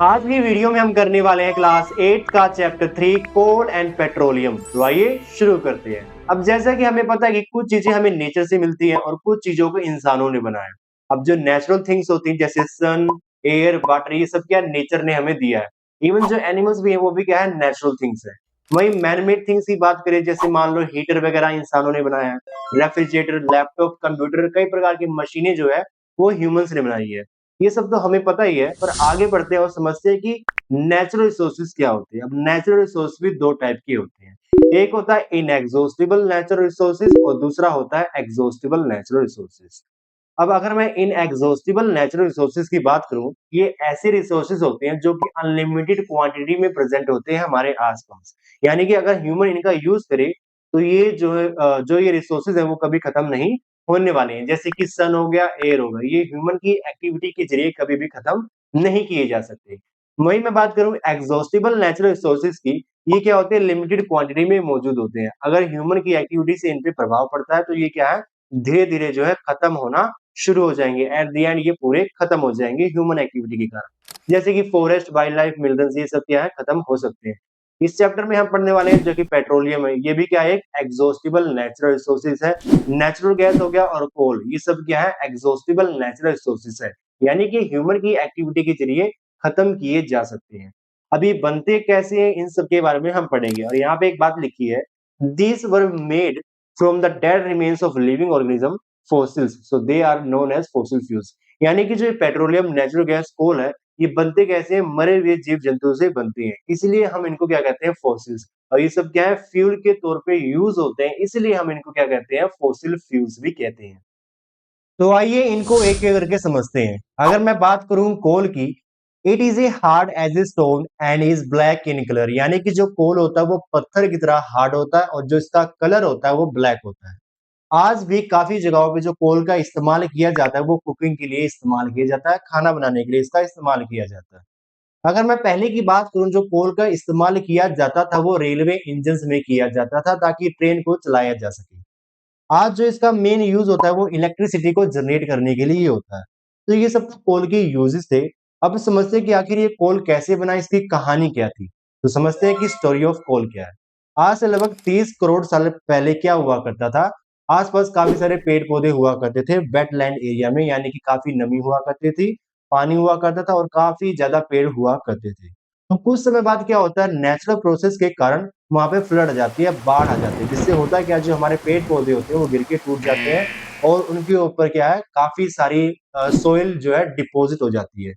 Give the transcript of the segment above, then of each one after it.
आज की वीडियो में हम करने वाले हैं क्लास 8 का चैप्टर 3 कोल एंड पेट्रोलियम। तो आइए शुरू करते हैं। अब जैसा कि हमें पता है कि कुछ चीजें हमें नेचर से मिलती हैं और कुछ चीजों को इंसानों ने बनाया। अब जो नेचुरल थिंग्स होती हैं जैसे सन, एयर, वाटर, ये सब क्या नेचर ने हमें दिया है। इवन जो एनिमल्स भी है वो भी क्या है, नेचुरल थिंग्स है। वही मैन मेड थिंग्स की बात करें, जैसे मान लो हीटर वगैरह इंसानों ने बनाया है, रेफ्रिजरेटर, लैपटॉप, कंप्यूटर, कई प्रकार की मशीनें जो है वो ह्यूमंस ने बनाई है। ये सब तो हमें पता ही है, पर आगे बढ़ते हैं और समझते हैं कि नेचुरल रिसोर्सेज क्या होते हैं। अब नेचुरल रिसोर्स भी दो टाइप के होते हैं, एक होता है इनएग्जॉस्टिबल नेचुरल रिसोर्सेज और दूसरा होता है एग्जॉस्टिबल नेचुरल रिसोर्सेज। अब अगर मैं इनएग्जॉस्टिबल नेचुरल रिसोर्सेज की बात करूं, ये ऐसे रिसोर्सेज होते हैं जो कि अनलिमिटेड क्वांटिटी में प्रेजेंट होते हैं हमारे आसपास। यानी कि अगर ह्यूमन इनका यूज करे तो ये जो है जो ये रिसोर्सेज है वो कभी खत्म नहीं होने वाले हैं। जैसे कि सन हो गया, एयर हो गया, ये ह्यूमन की एक्टिविटी के जरिए कभी भी खत्म नहीं किए जा सकते। वहीं मैं बात करूं एग्जॉस्टिबल नेचुरल रिसोर्सेज की, ये क्या होते हैं, लिमिटेड क्वांटिटी में मौजूद होते हैं। अगर ह्यूमन की एक्टिविटी से इन पे प्रभाव पड़ता है तो ये क्या है, धीरे धीरे जो है खत्म होना शुरू हो जाएंगे। एट द एंड ये पूरे खत्म हो जाएंगे ह्यूमन एक्टिविटी के कारण। जैसे कि फॉरेस्ट, वाइल्ड लाइफ, मिनरल्स, ये सब क्या है, खत्म हो सकते हैं। इस चैप्टर में हम पढ़ने वाले हैं जो कि पेट्रोलियम है, ये भी क्या है, एक एग्जॉस्टिबल नेचुरल रिसोर्सेज है। नेचुरल गैस हो गया और कोल, ये सब क्या है, एग्जॉस्टिबल नेचुरल रिसोर्सेज है। यानी कि ह्यूमन की एक्टिविटी के जरिए खत्म किए जा सकते हैं। अभी बनते कैसे हैं इन सब के बारे में हम पढ़ेंगे। और यहाँ पे एक बात लिखी है, these were made from the dead remains of living organism fossils, so they are known as fossil fuels। यानी कि जो पेट्रोलियम, नेचुरल गैस, कोल है, ये बनते कैसे हैं, मरे हुए जीव जंतुओं से बनते हैं, इसलिए हम इनको क्या कहते हैं, फॉसिल्स। और ये सब क्या है, फ्यूल के तौर पे यूज होते हैं, इसलिए हम इनको क्या कहते हैं, फॉसिल फ्यूल्स भी कहते हैं। तो आइए इनको एक एक करके समझते हैं। अगर मैं बात करूं कोल की, it is a hard as a stone and is black in colour. यानी कि जो कोल होता है वो पत्थर की तरह हार्ड होता है और जो इसका कलर होता है वो ब्लैक होता है। आज भी काफी जगहों पे जो कोल का इस्तेमाल किया जाता है वो कुकिंग के लिए इस्तेमाल किया जाता है, खाना बनाने के लिए इसका इस्तेमाल किया जाता है। अगर मैं पहले की बात करूं, जो कोल का इस्तेमाल किया जाता था वो रेलवे इंजन्स में किया जाता था ताकि ट्रेन को चलाया जा सके। आज जो इसका मेन यूज होता है वो इलेक्ट्रिसिटी को जनरेट करने के लिए होता है। तो ये सब कोल के यूजेस थे। अब समझते हैं कि आखिर ये कोल कैसे बना, इसकी कहानी क्या थी। तो समझते हैं कि स्टोरी ऑफ कोल क्या है। आज से लगभग 30 करोड़ साल पहले क्या हुआ करता था, आसपास काफी सारे पेड़ पौधे हुआ करते थे वेटलैंड एरिया में, यानी कि काफी नमी हुआ करती थी, पानी हुआ करता था और काफी ज्यादा पेड़ हुआ करते थे। तो कुछ समय बाद क्या होता है, नेचुरल प्रोसेस के कारण वहां पे फ्लड आ जाती है, बाढ़ आ जाती है, जिससे होता है क्या, जो हमारे पेड़ पौधे होते हैं वो गिर के टूट जाते हैं और उनके ऊपर क्या है, काफी सारी सोइल जो है डिपॉजिट हो जाती है।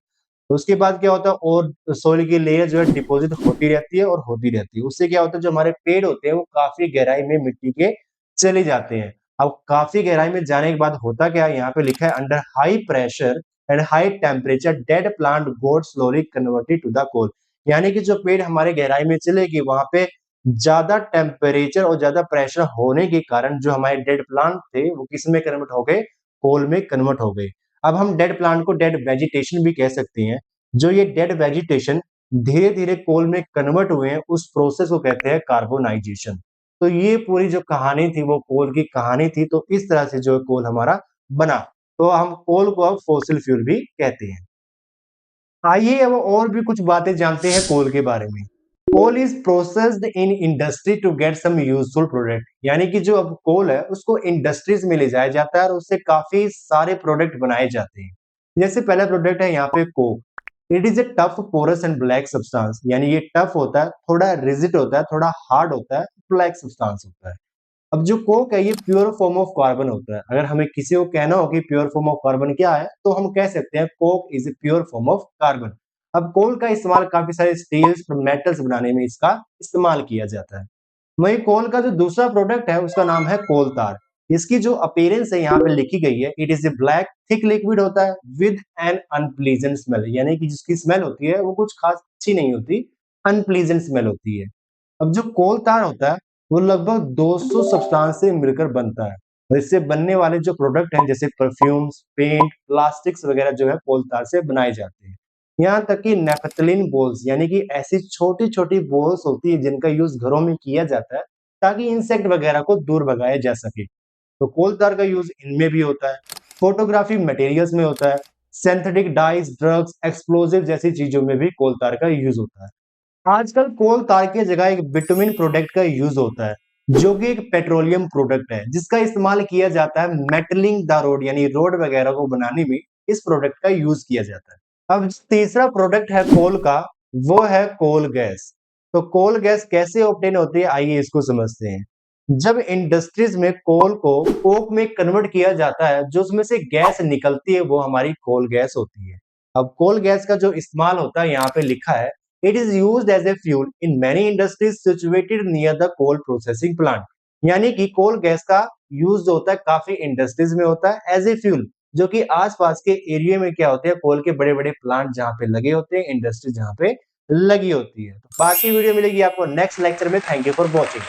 तो उसके बाद क्या होता है, और सोइल की लेयर जो है डिपॉजिट होती रहती है और होती रहती है। उससे क्या होता है, जो हमारे पेड़ होते हैं वो काफी गहराई में मिट्टी के चले जाते हैं। अब काफी गहराई में जाने के बाद होता क्या है, यहाँ पे लिखा है, under high pressure and high temperature dead plant got slowly converted to the coal. यानी कि जो पेड़ हमारे गहराई में चलेगी वहां पे ज्यादा टेम्परेचर और ज्यादा प्रेशर होने के कारण जो हमारे डेड प्लांट थे वो किस में कन्वर्ट हो गए, कोल में कन्वर्ट हो गए। अब हम डेड प्लांट को डेड वेजिटेशन भी कह सकते हैं। जो ये डेड वेजिटेशन धीरे धीरे कोल में कन्वर्ट हुए हैं, उस प्रोसेस को कहते हैं कार्बोनाइजेशन। तो ये पूरी जो कहानी थी वो कोल की कहानी थी। तो इस तरह से जो कोल हमारा बना। तो हम कोल को अब फॉसिल फ्यूल भी कहते हैं। आइए अब और भी कुछ बातें जानते हैं कोल के बारे में। Coal is processed in industry to get some useful product. यानी कि जो अब कोल है उसको इंडस्ट्रीज में ले जाया जाता है और उससे काफी सारे प्रोडक्ट बनाए जाते हैं। जैसे पहला प्रोडक्ट है यहाँ पे coke. It is a tough, porous and black substance. यानी ये टफ होता है, थोड़ा रिजिड होता है, थोड़ा हार्ड होता है, ब्लैक सब्सटेंस होता है। अब जो कोक है ये प्योर फॉर्म ऑफ कार्बन होता है। अगर हमें किसी को कहना हो कि प्योर फॉर्म ऑफ कार्बन क्या है, तो हम कह सकते हैं Coke is a pure form of carbon. अब कोल का इस्तेमाल काफी सारे स्टील्स और मेटल्स बनाने में इसका इस्तेमाल किया जाता है। वहीं कोल का जो दूसरा प्रोडक्ट है उसका नाम है कोल तार। इसकी जो अपीयरेंस है यहाँ पे लिखी गई है, it is A black thick liquid होता है विद एन अनप्लीजेंट स्मेल। यानी कि जिसकी स्मेल होती है वो कुछ खास अच्छी नहीं होती, अनप्लीजेंट स्मेल होती है। अब जो कोल तार होता है वो लगभग 200 सब्सटेंस से मिलकर बनता है। और इससे बनने वाले जो प्रोडक्ट हैं जैसे परफ्यूम्स, पेंट, प्लास्टिक्स वगैरह जो है कोल तार से बनाए जाते हैं। यहाँ तक कि नेफ्थलीन बॉल्स, यानी कि ऐसी छोटी छोटी बॉल्स होती है जिनका यूज घरों में किया जाता है ताकि इंसेक्ट वगैरह को दूर भगाया जा सके। तो कोल तार का यूज इनमें भी होता है, फोटोग्राफी मटेरियल्स में होता है, सिंथेटिक डाइज, ड्रग्स, एक्सप्लोजिव जैसी चीजों में भी कोल तार का यूज होता है। आजकल कोल तार की जगह एक बिटुमिन प्रोडक्ट का यूज होता है, जो कि एक पेट्रोलियम प्रोडक्ट है, जिसका इस्तेमाल किया जाता है मेटलिंग द रोड यानी रोड वगैरह को बनाने में इस प्रोडक्ट का यूज किया जाता है। अब तीसरा प्रोडक्ट है कोल का, वो है कोल गैस। तो कोल गैस कैसे ऑब्टेन होती है, आइए इसको समझते हैं। जब इंडस्ट्रीज में कोल को कोक में कन्वर्ट किया जाता है, जो उसमें से गैस निकलती है वो हमारी कोल गैस होती है। अब कोल गैस का जो इस्तेमाल होता है यहाँ पे लिखा है, it is used as a fuel in many industries situated near the coal processing plant. यानी कि कोल गैस का यूज जो होता है काफी इंडस्ट्रीज में होता है एज ए फ्यूल, जो कि आसपास के एरिया में क्या होते हैं, कोल के बड़े बड़े प्लांट जहाँ पे लगे होते हैं, इंडस्ट्री जहाँ पे लगी होती है। तो बाकी वीडियो मिलेगी आपको नेक्स्ट लेक्चर में। Thank you for watching.